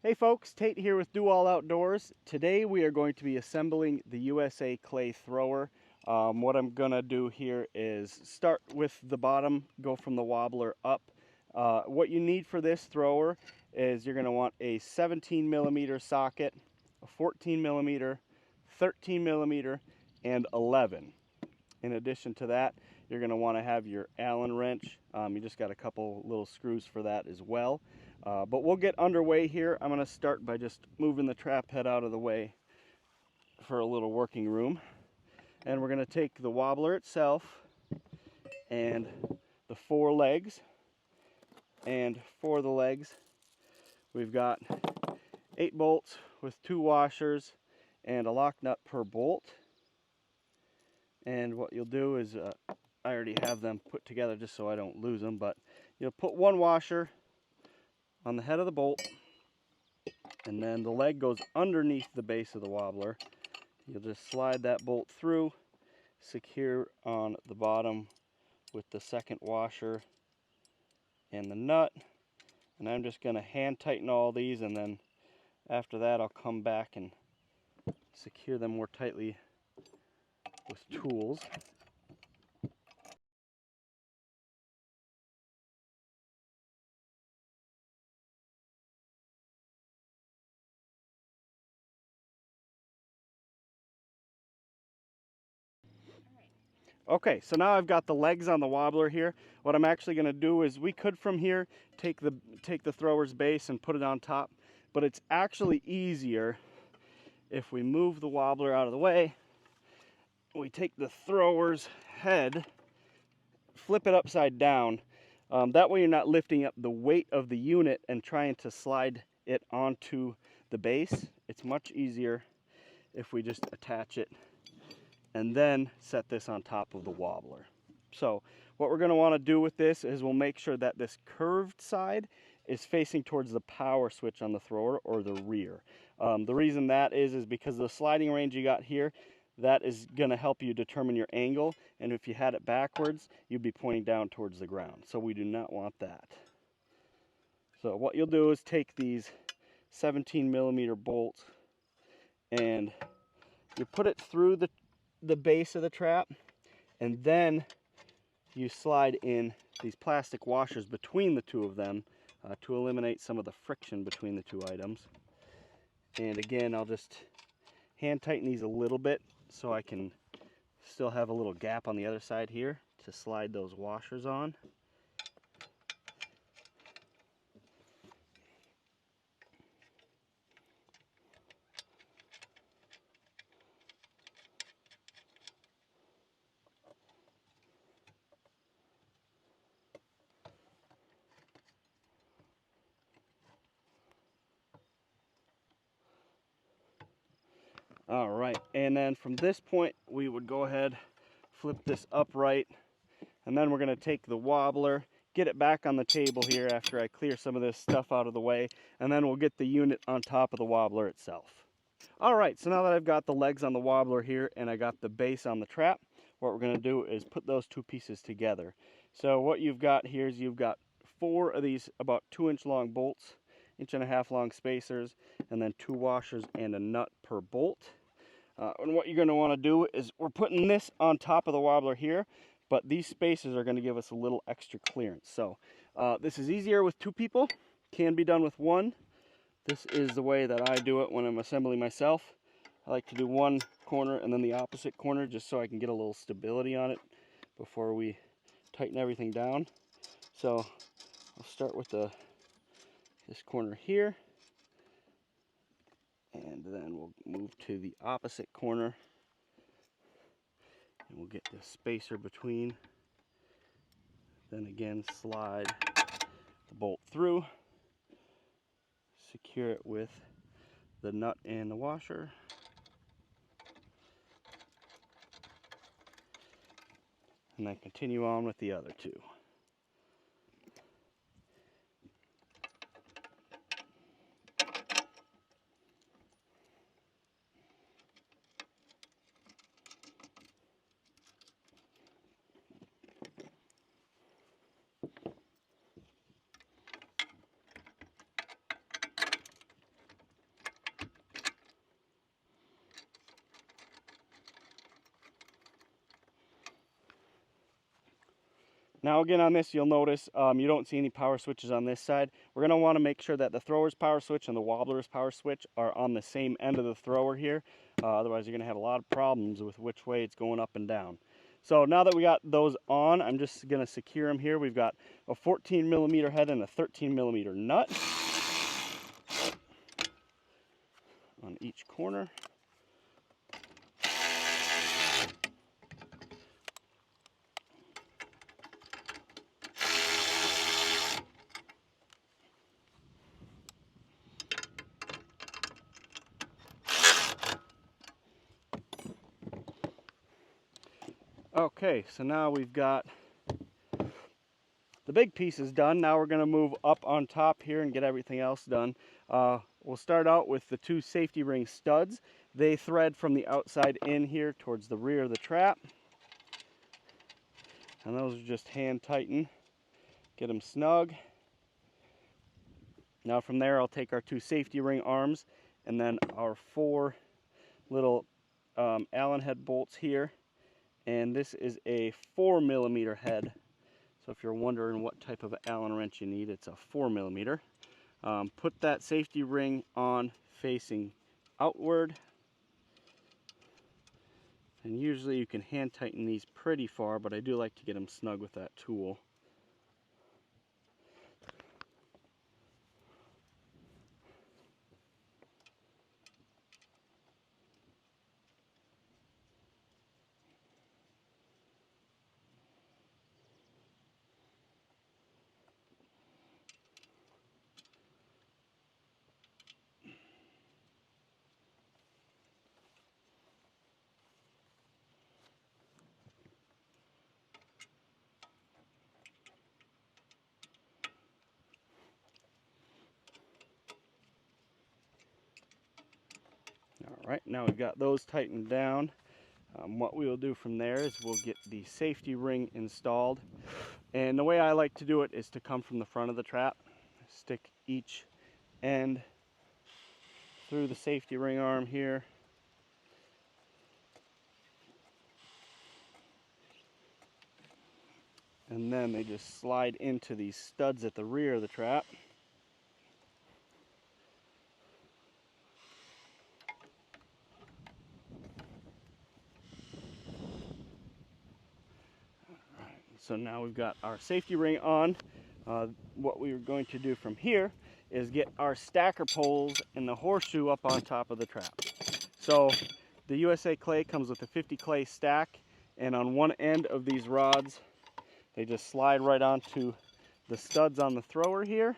Hey folks, Tate here with Do All Outdoors. Today we are going to be assembling the USA clay thrower. What I'm going to do here is start with the bottom, go from the wobbler up. What you need for this thrower is you're going to want a 17 millimeter socket, a 14 millimeter, 13 millimeter, and 11. In addition to that, you're going to want to have your Allen wrench. You just got a couple little screws for that as well. But we'll get underway here. I'm going to start by just moving the trap head out of the way for a little working room. And we're going to take the wobbler itself and the four legs. And for the legs, we've got 8 bolts with 2 washers and a lock nut per bolt. And what you'll do is, I already have them put together just so I don't lose them, but you'll put 1 washer on the head of the bolt, and then the leg goes underneath the base of the wobbler. You'll just slide that bolt through, secure on the bottom with the second washer and the nut. And I'm just going to hand tighten all these, and then after that I'll come back and secure them more tightly with tools. Okay, so now I've got the legs on the wobbler here. What I'm actually going to do is, we could from here take the thrower's base and put it on top, but it's actually easier if we move the wobbler out of the way. We take the thrower's head, flip it upside down. That way you're not lifting up the weight of the unit and trying to slide it onto the base. It's much easier if we just attach it and then set this on top of the wobbler. So what we're going to want to do with this is we'll make sure that this curved side is facing towards the power switch on the thrower, or the rear. The reason that is because the sliding range you got here, that is going to help you determine your angle, and if you had it backwards, you'd be pointing down towards the ground. So we do not want that. So what you'll do is take these 17 millimeter bolts and you put it through the base of the trap, and then you slide in these plastic washers between the two of them to eliminate some of the friction between the two items. And again, I'll just hand tighten these a little bit so I can still have a little gap on the other side here to slide those washers on. All right, and then from this point, we would go ahead, flip this upright, and then we're going to take the wobbler, get it back on the table here after I clear some of this stuff out of the way, and then we'll get the unit on top of the wobbler itself. All right, so now that I've got the legs on the wobbler here and I got the base on the trap, what we're going to do is put those two pieces together. So what you've got here is you've got 4 of these about 2-inch long bolts, 1.5-inch long spacers, and then 2 washers and a nut per bolt. And what you're going to want to do is, we're putting this on top of the wobbler here, but these spacers are going to give us a little extra clearance. So this is easier with 2 people, can be done with 1. This is the way that I do it when I'm assembling myself. I like to do one corner and then the opposite corner, just so I can get a little stability on it before we tighten everything down. So I'll start with this corner here, and then we'll move to the opposite corner, and we'll get the spacer between. Then again, slide the bolt through, secure it with the nut and the washer, and then continue on with the other 2. Now again on this, you'll notice you don't see any power switches on this side. We're going to want to make sure that the thrower's power switch and the wobbler's power switch are on the same end of the thrower here. Otherwise you're going to have a lot of problems with which way it's going up and down. So now that we got those on, I'm just going to secure them here. We've got a 14mm head and a 13mm nut on each corner. Okay, so now we've got the big pieces done. Now we're going to move up on top here and get everything else done. We'll start out with the 2 safety ring studs. They thread from the outside in here towards the rear of the trap. And those are just hand tighten, get them snug. Now from there I'll take our 2 safety ring arms and then our 4 little Allen head bolts here. And this is a 4mm head. So if you're wondering what type of Allen wrench you need, it's a 4mm. Put that safety ring on facing outward. And usually you can hand tighten these pretty far, but I do like to get them snug with that tool. All right, now we've got those tightened down. What we will do from there is we'll get the safety ring installed. And the way I like to do it is to come from the front of the trap, stick each end through the safety ring arm here. And then they just slide into these studs at the rear of the trap. So now we've got our safety ring on. What we are going to do from here is get our stacker poles and the horseshoe up on top of the trap. So the USA clay comes with a 50 clay stack, and on one end of these rods, they just slide right onto the studs on the thrower here.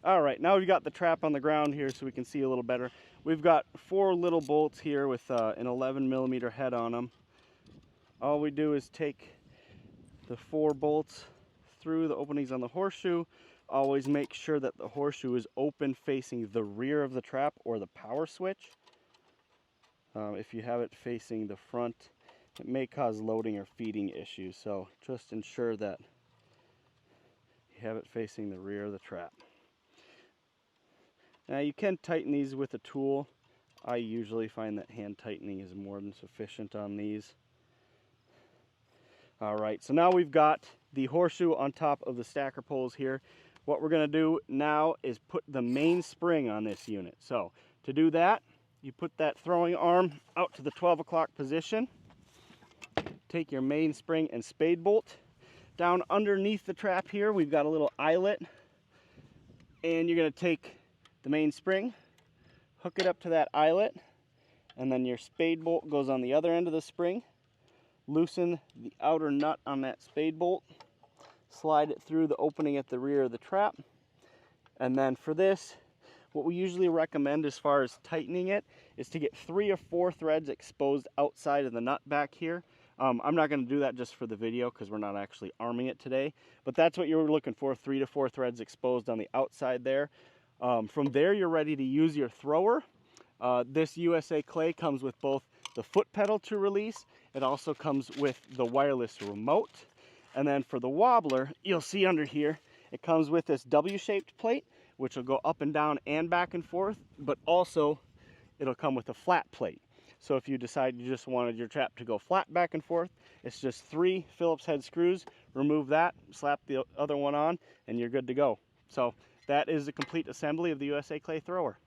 All right, now we've got the trap on the ground here so we can see a little better. We've got 4 little bolts here with an 11mm head on them. All we do is take the 4 bolts through the openings on the horseshoe. Always make sure that the horseshoe is open facing the rear of the trap or the power switch. If you have it facing the front, it may cause loading or feeding issues. So just ensure that you have it facing the rear of the trap. Now you can tighten these with a tool. I usually find that hand tightening is more than sufficient on these. All right, so now we've got the horseshoe on top of the stacker poles here. What we're gonna do now is put the main spring on this unit. So to do that, you put that throwing arm out to the 12 o'clock position. Take your main spring and spade bolt. Down underneath the trap here, we've got a little eyelet. And you're gonna take the main spring, hook it up to that eyelet, and then your spade bolt goes on the other end of the spring. Loosen the outer nut on that spade bolt, slide it through the opening at the rear of the trap. And then for this, what we usually recommend as far as tightening it is to get 3 or 4 threads exposed outside of the nut back here. I'm not going to do that just for the video because we're not actually arming it today, but that's what you're looking for, 3 to 4 threads exposed on the outside there. From there, you're ready to use your thrower. This USA clay comes with both the foot pedal to release. It also comes with the wireless remote. And then for the wobbler, you'll see under here, it comes with this W-shaped plate, which will go up and down and back and forth, but also it'll come with a flat plate. So if you decide you just wanted your trap to go flat back and forth, it's just 3 Phillips head screws. Remove that, slap the other one on, and you're good to go. So that is the complete assembly of the USA Clay thrower.